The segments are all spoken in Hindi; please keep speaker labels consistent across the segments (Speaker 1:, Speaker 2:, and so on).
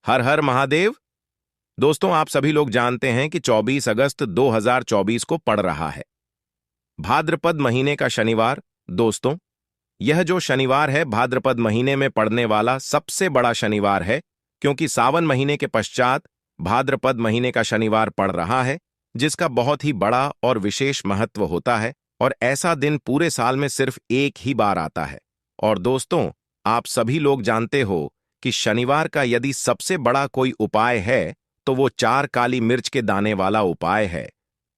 Speaker 1: हर हर महादेव। दोस्तों, आप सभी लोग जानते हैं कि 24 अगस्त 2024 को पड़ रहा है भाद्रपद महीने का शनिवार। दोस्तों, यह जो शनिवार है भाद्रपद महीने में पड़ने वाला सबसे बड़ा शनिवार है, क्योंकि सावन महीने के पश्चात भाद्रपद महीने का शनिवार पड़ रहा है, जिसका बहुत ही बड़ा और विशेष महत्व होता है। और ऐसा दिन पूरे साल में सिर्फ एक ही बार आता है। और दोस्तों, आप सभी लोग जानते हो कि शनिवार का यदि सबसे बड़ा कोई उपाय है तो वो 4 काली मिर्च के दाने वाला उपाय है।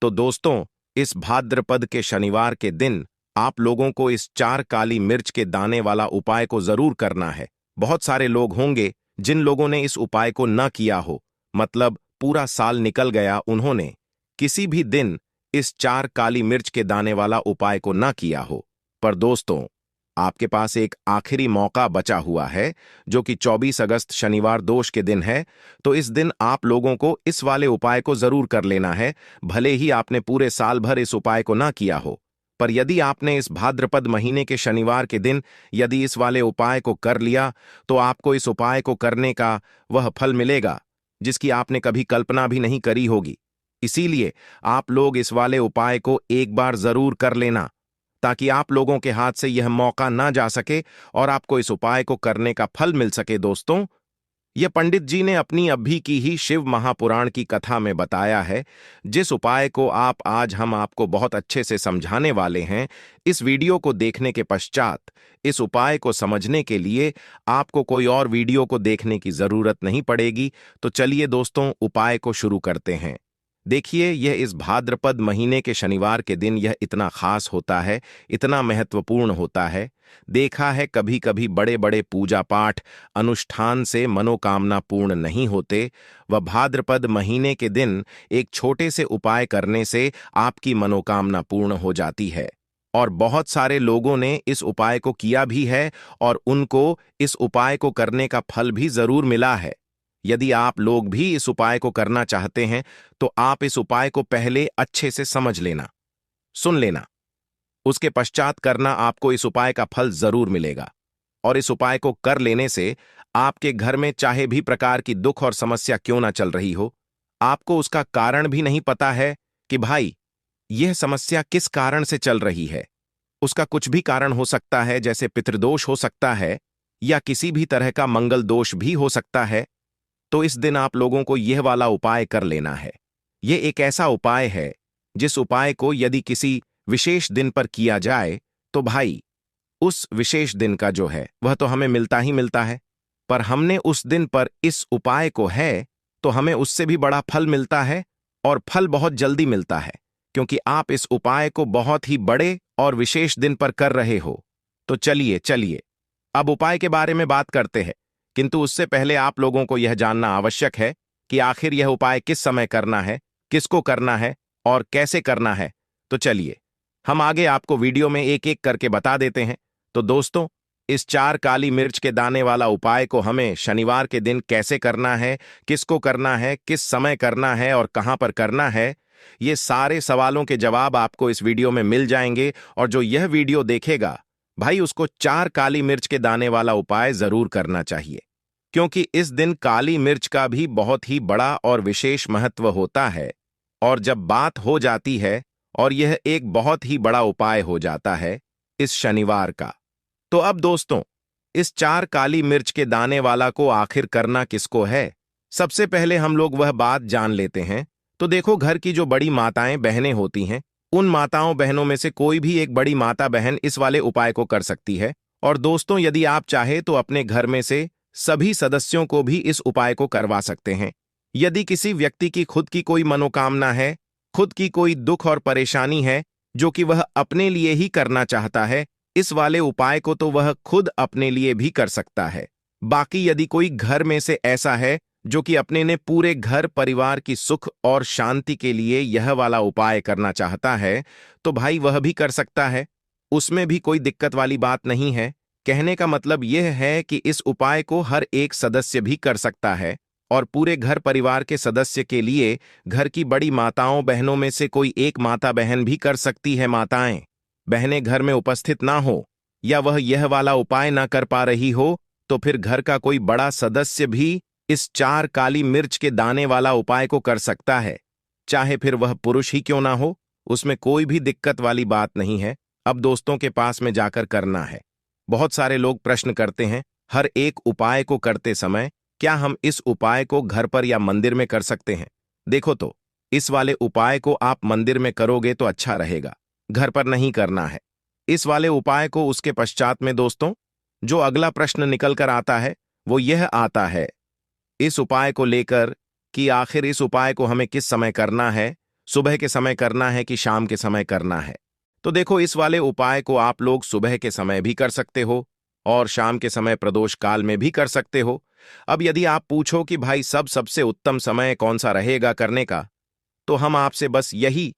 Speaker 1: तो दोस्तों, इस भाद्रपद के शनिवार के दिन आप लोगों को इस 4 काली मिर्च के दाने वाला उपाय को जरूर करना है। बहुत सारे लोग होंगे जिन लोगों ने इस उपाय को न किया हो, मतलब पूरा साल निकल गया, उन्होंने किसी भी दिन इस 4 काली मिर्च के दाने वाला उपाय को न किया हो। पर दोस्तों, आपके पास एक आखिरी मौका बचा हुआ है, जो कि 24 अगस्त शनिवार दोष के दिन है। तो इस दिन आप लोगों को इस वाले उपाय को जरूर कर लेना है, भले ही आपने पूरे साल भर इस उपाय को ना किया हो। पर यदि आपने इस भाद्रपद महीने के शनिवार के दिन यदि इस वाले उपाय को कर लिया, तो आपको इस उपाय को करने का वह फल मिलेगा जिसकी आपने कभी कल्पना भी नहीं करी होगी। इसीलिए आप लोग इस वाले उपाय को एक बार जरूर कर लेना, ताकि आप लोगों के हाथ से यह मौका ना जा सके और आपको इस उपाय को करने का फल मिल सके। दोस्तों, यह पंडित जी ने अपनी अभी की ही शिव महापुराण की कथा में बताया है, जिस उपाय को आज हम आपको बहुत अच्छे से समझाने वाले हैं। इस वीडियो को देखने के पश्चात इस उपाय को समझने के लिए आपको कोई और वीडियो को देखने की जरूरत नहीं पड़ेगी। तो चलिए दोस्तों, उपाय को शुरू करते हैं। देखिए, यह इस भाद्रपद महीने के शनिवार के दिन यह इतना खास होता है, इतना महत्वपूर्ण होता है। देखा है कभी कभी बड़े बड़े पूजा पाठ अनुष्ठान से मनोकामना पूर्ण नहीं होते। वह भाद्रपद महीने के दिन एक छोटे से उपाय करने से आपकी मनोकामना पूर्ण हो जाती है। और बहुत सारे लोगों ने इस उपाय को किया भी है और उनको इस उपाय को करने का फल भी जरूर मिला है। यदि आप लोग भी इस उपाय को करना चाहते हैं, तो आप इस उपाय को पहले अच्छे से समझ लेना, सुन लेना, उसके पश्चात करना। आपको इस उपाय का फल जरूर मिलेगा। और इस उपाय को कर लेने से आपके घर में चाहे भी प्रकार की दुख और समस्या क्यों ना चल रही हो, आपको उसका कारण भी नहीं पता है कि भाई यह समस्या किस कारण से चल रही है। उसका कुछ भी कारण हो सकता है, जैसे पितृदोष हो सकता है या किसी भी तरह का मंगल दोष भी हो सकता है। तो इस दिन आप लोगों को यह वाला उपाय कर लेना है। यह एक ऐसा उपाय है जिस उपाय को यदि किसी विशेष दिन पर किया जाए, तो भाई उस विशेष दिन का जो है वह तो हमें मिलता ही मिलता है। पर हमने उस दिन पर इस उपाय को है तो हमें उससे भी बड़ा फल मिलता है, और फल बहुत जल्दी मिलता है, क्योंकि आप इस उपाय को बहुत ही बड़े और विशेष दिन पर कर रहे हो। तो चलिए चलिए अब उपाय के बारे में बात करते हैं। किंतु उससे पहले आप लोगों को यह जानना आवश्यक है कि आखिर यह उपाय किस समय करना है, किसको करना है और कैसे करना है। तो चलिए हम आगे आपको वीडियो में एक एक करके बता देते हैं। तो दोस्तों, इस 4 काली मिर्च के दाने वाला उपाय को हमें शनिवार के दिन कैसे करना है, किसको करना है, किस समय करना है और कहां पर करना है, ये सारे सवालों के जवाब आपको इस वीडियो में मिल जाएंगे। और जो यह वीडियो देखेगा भाई, उसको 4 काली मिर्च के दाने वाला उपाय जरूर करना चाहिए, क्योंकि इस दिन काली मिर्च का भी बहुत ही बड़ा और विशेष महत्व होता है। और जब बात हो जाती है और यह एक बहुत ही बड़ा उपाय हो जाता है इस शनिवार का, तो अब दोस्तों, इस 4 काली मिर्च के दाने वाला को आखिर करना किसको है, सबसे पहले हम लोग वह बात जान लेते हैं। तो देखो, घर की जो बड़ी माताएं बहनें होती हैं, उन माताओं बहनों में से कोई भी एक बड़ी माता बहन इस वाले उपाय को कर सकती है। और दोस्तों, यदि आप चाहे तो अपने घर में से सभी सदस्यों को भी इस उपाय को करवा सकते हैं। यदि किसी व्यक्ति की खुद की कोई मनोकामना है, खुद की कोई दुख और परेशानी है जो कि वह अपने लिए ही करना चाहता है, इस वाले उपाय को तो वह खुद अपने लिए भी कर सकता है। बाकी यदि कोई घर में से ऐसा है जो कि अपने ने पूरे घर परिवार की सुख और शांति के लिए यह वाला उपाय करना चाहता है, तो भाई वह भी कर सकता है। उसमें भी कोई दिक्कत वाली बात नहीं है। कहने का मतलब यह है कि इस उपाय को हर एक सदस्य भी कर सकता है, और पूरे घर परिवार के सदस्य के लिए घर की बड़ी माताओं बहनों में से कोई एक माता बहन भी कर सकती है। माताएं बहनें घर में उपस्थित ना हो या वह यह वाला उपाय ना कर पा रही हो, तो फिर घर का कोई बड़ा सदस्य भी इस 4 काली मिर्च के दाने वाला उपाय को कर सकता है, चाहे फिर वह पुरुष ही क्यों ना हो। उसमें कोई भी दिक्कत वाली बात नहीं है। अब दोस्तों के पास में जाकर करना है। बहुत सारे लोग प्रश्न करते हैं, हर एक उपाय को करते समय क्या हम इस उपाय को घर पर या मंदिर में कर सकते हैं? देखो तो, इस वाले उपाय को आप मंदिर में करोगे तो अच्छा रहेगा, घर पर नहीं करना है। इस वाले उपाय को उसके पश्चात में दोस्तों, जो अगला प्रश्न निकल कर आता है वो यह आता है इस उपाय को लेकर कि आखिर इस उपाय को हमें किस समय करना है, सुबह के समय करना है कि शाम के समय करना है। तो देखो, इस वाले उपाय को आप लोग सुबह के समय भी कर सकते हो और शाम के समय प्रदोष काल में भी कर सकते हो। अब यदि आप पूछो कि भाई सबसे उत्तम समय कौन सा रहेगा करने का, तो हम आपसे बस यही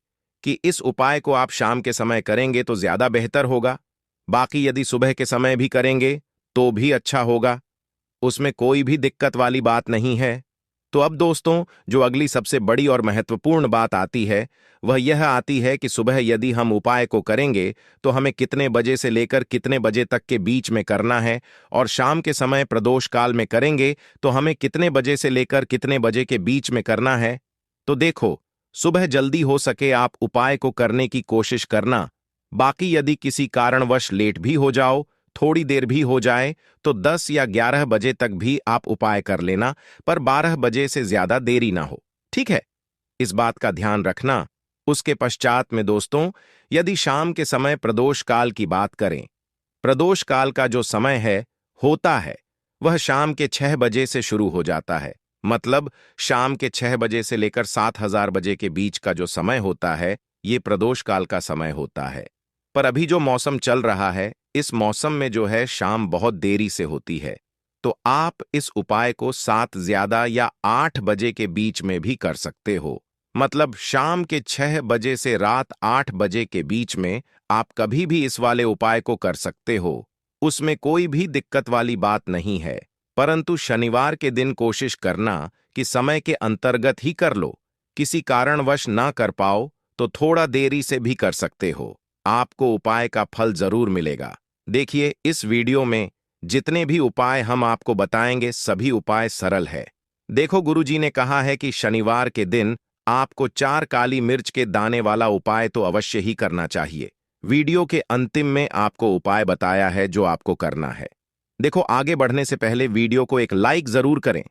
Speaker 1: कि इस उपाय को आप शाम के समय करेंगे तो ज्यादा बेहतर होगा। बाकी यदि सुबह के समय भी करेंगे तो भी अच्छा होगा, उसमें कोई भी दिक्कत वाली बात नहीं है। तो अब दोस्तों, जो अगली सबसे बड़ी और महत्वपूर्ण बात आती है वह यह आती है कि सुबह यदि हम उपाय को करेंगे तो हमें कितने बजे से लेकर कितने बजे तक के बीच में करना है, और शाम के समय प्रदोष काल में करेंगे तो हमें कितने बजे से लेकर कितने बजे के बीच में करना है। तो देखो, सुबह जल्दी हो सके आप उपाय को करने की कोशिश करना। बाकी यदि किसी कारणवश लेट भी हो जाओ, थोड़ी देर भी हो जाए, तो 10 या 11 बजे तक भी आप उपाय कर लेना, पर 12 बजे से ज्यादा देरी ना हो, ठीक है? इस बात का ध्यान रखना। उसके पश्चात में दोस्तों, यदि शाम के समय प्रदोष काल की बात करें, प्रदोष काल का जो समय होता है वह शाम के 6 बजे से शुरू हो जाता है। मतलब शाम के 6 बजे से लेकर 7,000 बजे के बीच का जो समय होता है, ये प्रदोष काल का समय होता है। पर अभी जो मौसम चल रहा है, इस मौसम में जो है शाम बहुत देरी से होती है। तो आप इस उपाय को 7 ज्यादा या 8 बजे के बीच में भी कर सकते हो। मतलब शाम के 6 बजे से रात 8 बजे के बीच में आप कभी भी इस वाले उपाय को कर सकते हो। उसमें कोई भी दिक्कत वाली बात नहीं है। परंतु शनिवार के दिन कोशिश करना कि समय के अंतर्गत ही कर लो। किसी कारणवश ना कर पाओ तो थोड़ा देरी से भी कर सकते हो। आपको उपाय का फल जरूर मिलेगा। देखिए, इस वीडियो में जितने भी उपाय हम आपको बताएंगे सभी उपाय सरल है। देखो, गुरुजी ने कहा है कि शनिवार के दिन आपको 4 काली मिर्च के दाने वाला उपाय तो अवश्य ही करना चाहिए। वीडियो के अंतिम में आपको उपाय बताया है जो आपको करना है। देखो, आगे बढ़ने से पहले वीडियो को एक लाइक जरूर करें।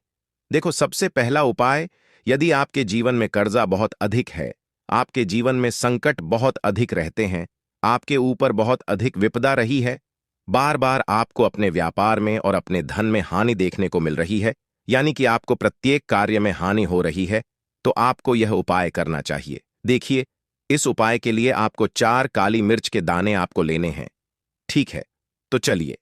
Speaker 1: देखो, सबसे पहला उपाय, यदि आपके जीवन में कर्जा बहुत अधिक है, आपके जीवन में संकट बहुत अधिक रहते हैं, आपके ऊपर बहुत अधिक विपदा रही है, बार बार आपको अपने व्यापार में और अपने धन में हानि देखने को मिल रही है, यानी कि आपको प्रत्येक कार्य में हानि हो रही है, तो आपको यह उपाय करना चाहिए। देखिए, इस उपाय के लिए आपको 4 काली मिर्च के दाने आपको लेने हैं, ठीक है? तो चलिए,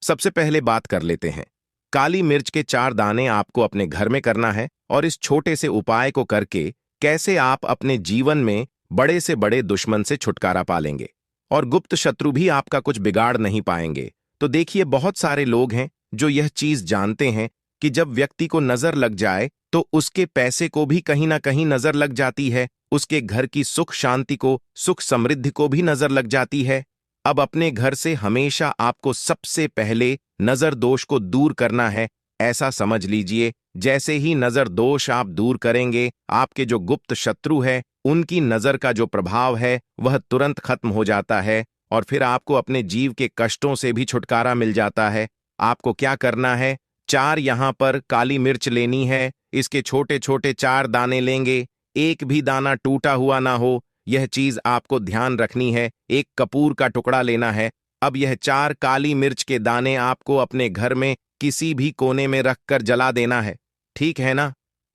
Speaker 1: सबसे पहले बात कर लेते हैं। काली मिर्च के 4 दाने आपको अपने घर में करना है, और इस छोटे से उपाय को करके कैसे आप अपने जीवन में बड़े से बड़े दुश्मन से छुटकारा पालेंगे और गुप्त शत्रु भी आपका कुछ बिगाड़ नहीं पाएंगे। तो देखिए, बहुत सारे लोग हैं जो यह चीज जानते हैं कि जब व्यक्ति को नजर लग जाए तो उसके पैसे को भी कहीं ना कहीं नजर लग जाती है, उसके घर की सुख शांति को, सुख समृद्धि को भी नजर लग जाती है। अब अपने घर से हमेशा आपको सबसे पहले नजर दोष को दूर करना है। ऐसा समझ लीजिए, जैसे ही नजर दोष आप दूर करेंगे, आपके जो गुप्त शत्रु है उनकी नजर का जो प्रभाव है वह तुरंत खत्म हो जाता है, और फिर आपको अपने जीव के कष्टों से भी छुटकारा मिल जाता है। आपको क्या करना है, 4 यहां पर काली मिर्च लेनी है। इसके छोटे छोटे 4 दाने लेंगे, एक भी दाना टूटा हुआ ना हो, यह चीज आपको ध्यान रखनी है। एक कपूर का टुकड़ा लेना है। अब यह 4 काली मिर्च के दाने आपको अपने घर में किसी भी कोने में रखकर जला देना है, ठीक है ना?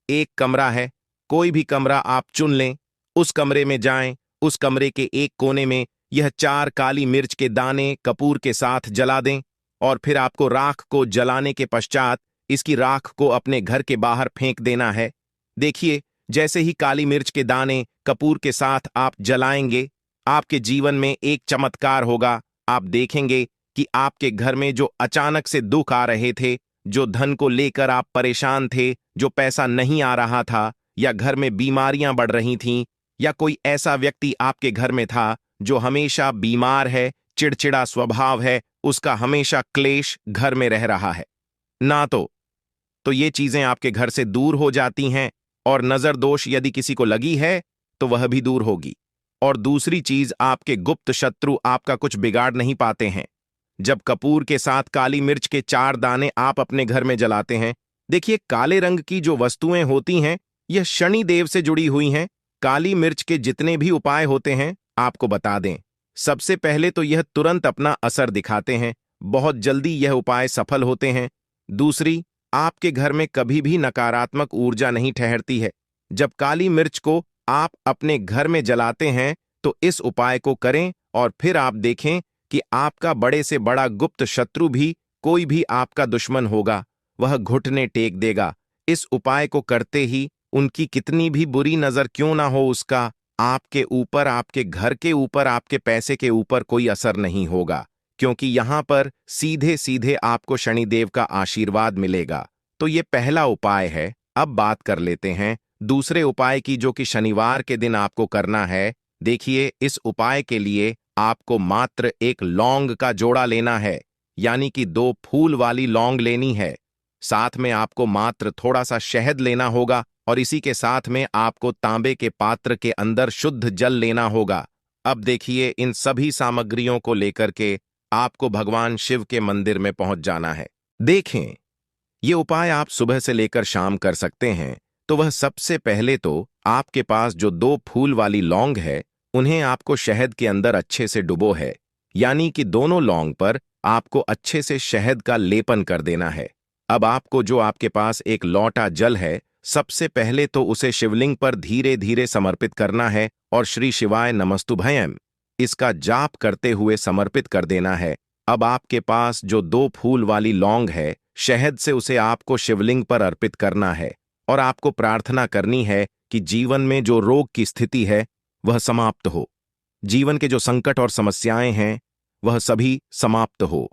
Speaker 1: एक कमरा है, कोई भी कमरा आप चुन लें, उस कमरे में जाएं, उस कमरे के एक कोने में यह 4 काली मिर्च के दाने कपूर के साथ जला दें, और फिर आपको राख को जलाने के पश्चात इसकी राख को अपने घर के बाहर फेंक देना है। देखिए, जैसे ही काली मिर्च के दाने कपूर के साथ आप जलाएंगे, आपके जीवन में एक चमत्कार होगा। आप देखेंगे कि आपके घर में जो अचानक से दुख आ रहे थे, जो धन को लेकर आप परेशान थे, जो पैसा नहीं आ रहा था, या घर में बीमारियां बढ़ रही थीं, या कोई ऐसा व्यक्ति आपके घर में था जो हमेशा बीमार है, चिड़चिड़ा स्वभाव है, उसका हमेशा क्लेश घर में रह रहा है ना, तो तो ये चीजें आपके घर से दूर हो जाती हैं, और नजर दोष यदि किसी को लगी है तो वह भी दूर होगी। और दूसरी चीज, आपके गुप्त शत्रु आपका कुछ बिगाड़ नहीं पाते हैं। जब कपूर के साथ काली मिर्च के 4 दाने आप अपने घर में जलाते हैं, देखिए काले रंग की जो वस्तुएं होती हैं यह शनि देव से जुड़ी हुई हैं। काली मिर्च के जितने भी उपाय होते हैं आपको बता दें, सबसे पहले तो यह तुरंत अपना असर दिखाते हैं, बहुत जल्दी यह उपाय सफल होते हैं। दूसरी, आपके घर में कभी भी नकारात्मक ऊर्जा नहीं ठहरती है। जब काली मिर्च को आप अपने घर में जलाते हैं तो इस उपाय को करें और फिर आप देखें कि आपका बड़े से बड़ा गुप्त शत्रु भी, कोई भी आपका दुश्मन होगा, वह घुटने टेक देगा। इस उपाय को करते ही उनकी कितनी भी बुरी नजर क्यों ना हो, उसका आपके ऊपर, आपके घर के ऊपर, आपके पैसे के ऊपर कोई असर नहीं होगा, क्योंकि यहां पर सीधे सीधे आपको शनिदेव का आशीर्वाद मिलेगा। तो ये पहला उपाय है। अब बात कर लेते हैं दूसरे उपाय की, जो कि शनिवार के दिन आपको करना है। देखिए, इस उपाय के लिए आपको मात्र एक लौंग का जोड़ा लेना है, यानी कि 2 फूल वाली लौंग लेनी है। साथ में आपको मात्र थोड़ा सा शहद लेना होगा, और इसी के साथ में आपको तांबे के पात्र के अंदर शुद्ध जल लेना होगा। अब देखिए, इन सभी सामग्रियों को लेकर के आपको भगवान शिव के मंदिर में पहुंच जाना है। देखें, ये उपाय आप सुबह से लेकर शाम कर सकते हैं। तो वह सबसे पहले तो आपके पास जो 2 फूल वाली लौंग है, उन्हें आपको शहद के अंदर अच्छे से डुबो है, यानी कि दोनों लौंग पर आपको अच्छे से शहद का लेपन कर देना है। अब आपको जो आपके पास एक लौटा जल है, सबसे पहले तो उसे शिवलिंग पर धीरे धीरे समर्पित करना है और श्री शिवाय नमस्तुभयम इसका जाप करते हुए समर्पित कर देना है। अब आपके पास जो 2 फूल वाली लौंग है, शहद से उसे आपको शिवलिंग पर अर्पित करना है, और आपको प्रार्थना करनी है कि जीवन में जो रोग की स्थिति है वह समाप्त हो, जीवन के जो संकट और समस्याएं हैं वह सभी समाप्त हो,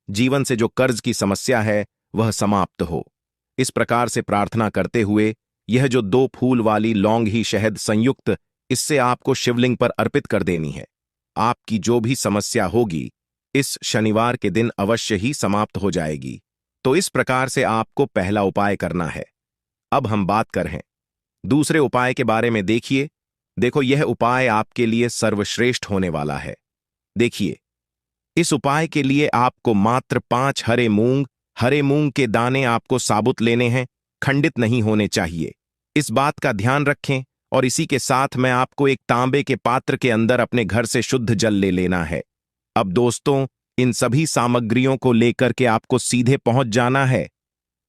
Speaker 1: जीवन से जो कर्ज की समस्या है वह समाप्त हो। इस प्रकार से प्रार्थना करते हुए यह जो 2 फूल वाली लौंग ही शहद संयुक्त, इससे आपको शिवलिंग पर अर्पित कर देनी है। आपकी जो भी समस्या होगी इस शनिवार के दिन अवश्य ही समाप्त हो जाएगी। तो इस प्रकार से आपको पहला उपाय करना है। अब हम बात करें दूसरे उपाय के बारे में। देखो, यह उपाय आपके लिए सर्वश्रेष्ठ होने वाला है। देखिए, इस उपाय के लिए आपको मात्र 5 हरे मूंग के दाने आपको साबुत लेने हैं, खंडित नहीं होने चाहिए। इस बात का ध्यान रखें। और इसी के साथ में आपको एक तांबे के पात्र के अंदर अपने घर से शुद्ध जल ले लेना है। अब दोस्तों, इन सभी सामग्रियों को लेकर के आपको सीधे पहुंच जाना है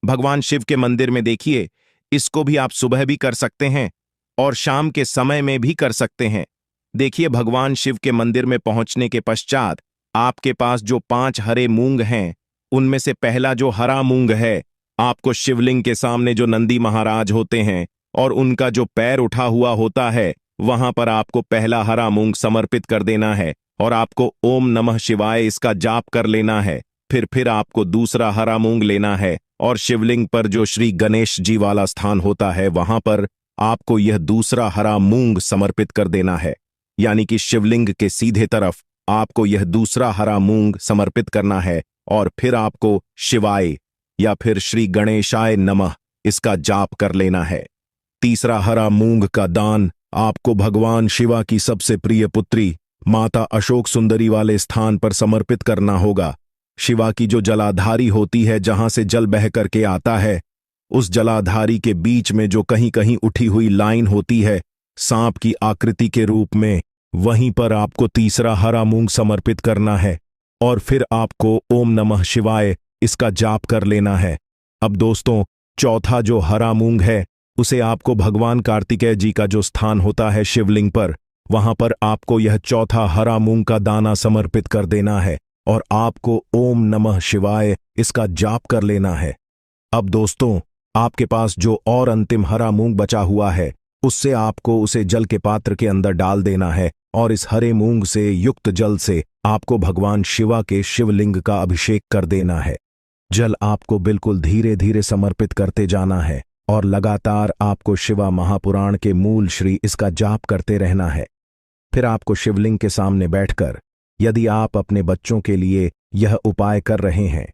Speaker 1: भगवान शिव के मंदिर में। देखिए, इसको भी आप सुबह भी कर सकते हैं और शाम के समय में भी कर सकते हैं। देखिए, भगवान शिव के मंदिर में पहुंचने के पश्चात आपके पास जो 5 हरे मूंग हैं, उनमें से पहला जो हरा मूंग है, आपको शिवलिंग के सामने जो नंदी महाराज होते हैं और उनका जो पैर उठा हुआ होता है, वहां पर आपको पहला हरा मूंग समर्पित कर देना है और आपको ओम नमः शिवाय इसका जाप कर लेना है। फिर आपको दूसरा हरा मूंग लेना है और शिवलिंग पर जो श्री गणेश जी वाला स्थान होता है, वहां पर आपको यह दूसरा हरा मूंग समर्पित कर देना है, यानी कि शिवलिंग के सीधे तरफ आपको यह दूसरा हरा मूंग समर्पित करना है और फिर आपको शिवाय या फिर श्री गणेशाय नमः इसका जाप कर लेना है। तीसरा हरा मूंग का दान आपको भगवान शिवा की सबसे प्रिय पुत्री माता अशोक सुंदरी वाले स्थान पर समर्पित करना होगा। शिवा की जो जलाधारी होती है, जहां से जल बह करके आता है, उस जलाधारी के बीच में जो कहीं कहीं उठी हुई लाइन होती है सांप की आकृति के रूप में, वहीं पर आपको तीसरा हरा मूंग समर्पित करना है और फिर आपको ओम नमः शिवाय इसका जाप कर लेना है। अब दोस्तों, चौथा जो हरा मूंग है, उसे आपको भगवान कार्तिकेय जी का जो स्थान होता है शिवलिंग पर, वहां पर आपको यह चौथा हरा मूंग का दाना समर्पित कर देना है और आपको ओम नमः शिवाय इसका जाप कर लेना है। अब दोस्तों, आपके पास जो और अंतिम हरा मूंग बचा हुआ है, उससे आपको उसे जल के पात्र के अंदर डाल देना है और इस हरे मूंग से युक्त जल से आपको भगवान शिवा के शिवलिंग का अभिषेक कर देना है। जल आपको बिल्कुल धीरे धीरे समर्पित करते जाना है और लगातार आपको शिवा महापुराण के मूल श्री इसका जाप करते रहना है। फिर आपको शिवलिंग के सामने बैठकर, यदि आप अपने बच्चों के लिए यह उपाय कर रहे हैं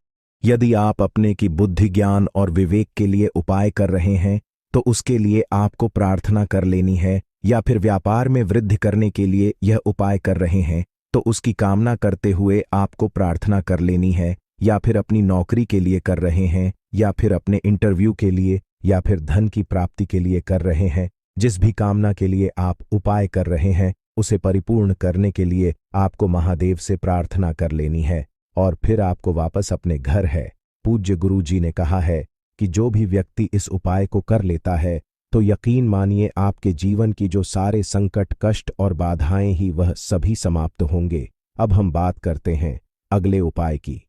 Speaker 2: यदि आप अपने की बुद्धि, ज्ञान और विवेक के लिए उपाय कर रहे हैं तो उसके लिए आपको प्रार्थना कर लेनी है, या फिर व्यापार में वृद्धि करने के लिए यह उपाय कर रहे हैं तो उसकी कामना करते हुए आपको प्रार्थना कर लेनी है, या फिर अपनी नौकरी के लिए कर रहे हैं, या फिर अपने इंटरव्यू के लिए, या फिर धन की प्राप्ति के लिए कर रहे हैं। जिस भी कामना के लिए आप उपाय कर रहे हैं उसे परिपूर्ण करने के लिए आपको महादेव से प्रार्थना कर लेनी है, और फिर आपको वापस अपने घर है। पूज्य गुरु जी ने कहा है कि जो भी व्यक्ति इस उपाय को कर लेता है तो यकीन मानिए आपके जीवन की जो सारे संकट, कष्ट और बाधाएं ही वह सभी समाप्त होंगे। अब हम बात करते हैं अगले उपाय की।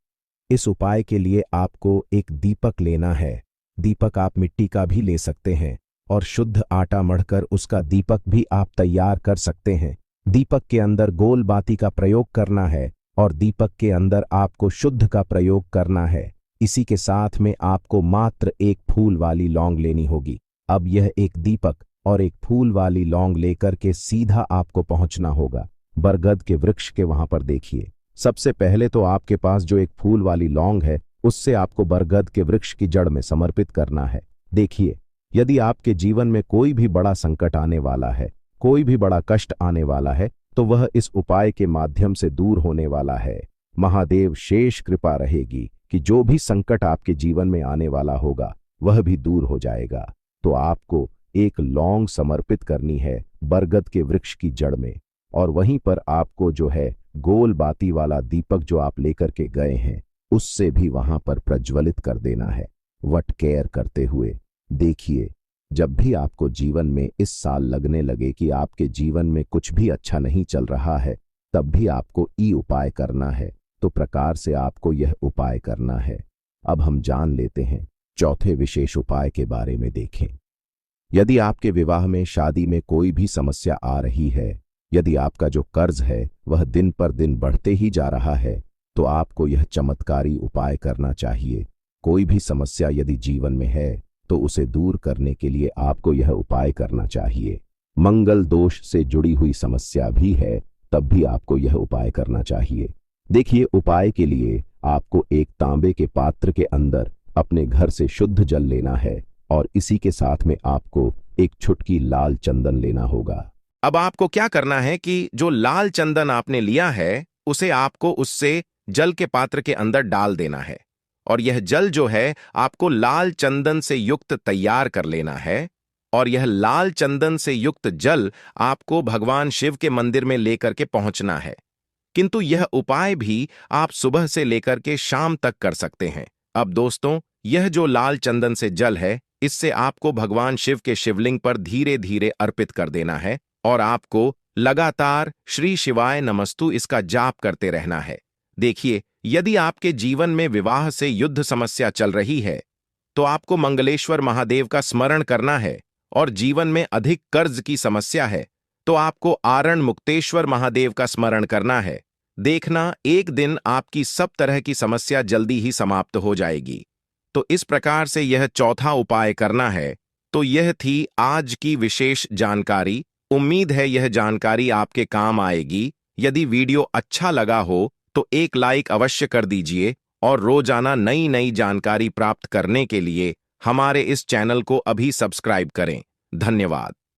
Speaker 2: इस उपाय के लिए आपको एक दीपक लेना है। दीपक आप मिट्टी का भी ले सकते हैं और शुद्ध आटा मढ़कर उसका दीपक भी आप तैयार कर सकते हैं। दीपक के अंदर गोल बाती का प्रयोग करना है और दीपक के अंदर आपको शुद्ध का प्रयोग करना है। इसी के साथ में आपको मात्र एक फूल वाली लौंग लेनी होगी। अब यह एक दीपक और एक फूल वाली लौंग लेकर के सीधा आपको पहुंचना होगा बरगद के वृक्ष के वहां पर। देखिए, सबसे पहले तो आपके पास जो एक फूल वाली लौंग है उससे आपको बरगद के वृक्ष की जड़ में समर्पित करना है। देखिए, यदि आपके जीवन में कोई भी बड़ा संकट आने वाला है, कोई भी बड़ा कष्ट आने वाला है, तो वह इस उपाय के माध्यम से दूर होने वाला है। महादेव शेष कृपा रहेगी कि जो भी संकट आपके जीवन में आने वाला होगा वह भी दूर हो जाएगा। तो आपको एक लौंग समर्पित करनी है बरगद के वृक्ष की जड़ में, और वहीं पर आपको जो है गोल बाती वाला दीपक जो आप लेकर के गए हैं उससे भी वहां पर प्रज्वलित कर देना है वट केयर करते हुए। देखिए, जब भी आपको जीवन में इस साल लगने लगे कि आपके जीवन में कुछ भी अच्छा नहीं चल रहा है, तब भी आपको ई उपाय करना है। तो प्रकार से आपको यह उपाय करना है। अब हम जान लेते हैं चौथे विशेष उपाय के बारे में। देखें, यदि आपके विवाह में, शादी में कोई भी समस्या आ रही है, यदि आपका जो कर्ज है वह दिन पर दिन बढ़ते ही जा रहा है, तो आपको यह चमत्कारी उपाय करना चाहिए। कोई भी समस्या यदि जीवन में है तो उसे दूर करने के लिए आपको यह उपाय करना चाहिए। मंगल दोष से जुड़ी हुई समस्या भी है तब भी आपको यह उपाय करना चाहिए। देखिए, उपाय के लिए आपको एक तांबे के पात्र के अंदर अपने घर से शुद्ध जल लेना है, और इसी के साथ में आपको एक छुटकी लाल चंदन लेना होगा।
Speaker 1: अब आपको क्या करना है कि जो लाल चंदन आपने लिया है उसे आपको उससे जल के पात्र के अंदर डाल देना है, और यह जल जो है आपको लाल चंदन से युक्त तैयार कर लेना है, और यह लाल चंदन से युक्त जल आपको भगवान शिव के मंदिर में लेकर के पहुंचना है। किंतु यह उपाय भी आप सुबह से लेकर के शाम तक कर सकते हैं। अब दोस्तों, यह जो लाल चंदन से जल है इससे आपको भगवान शिव के शिवलिंग पर धीरे धीरे अर्पित कर देना है, और आपको लगातार श्री शिवाय नमस्तु इसका जाप करते रहना है। देखिए, यदि आपके जीवन में विवाह से युद्ध समस्या चल रही है तो आपको मंगलेश्वर महादेव का स्मरण करना है, और जीवन में अधिक कर्ज की समस्या है तो आपको आरण मुक्तेश्वर महादेव का स्मरण करना है। देखना, एक दिन आपकी सब तरह की समस्या जल्दी ही समाप्त हो जाएगी। तो इस प्रकार से यह चौथा उपाय करना है। तो यह थी आज की विशेष जानकारी। उम्मीद है यह जानकारी आपके काम आएगी। यदि वीडियो अच्छा लगा हो तो एक लाइक अवश्य कर दीजिए, और रोजाना नई नई जानकारी प्राप्त करने के लिए हमारे इस चैनल को अभी सब्सक्राइब करें। धन्यवाद।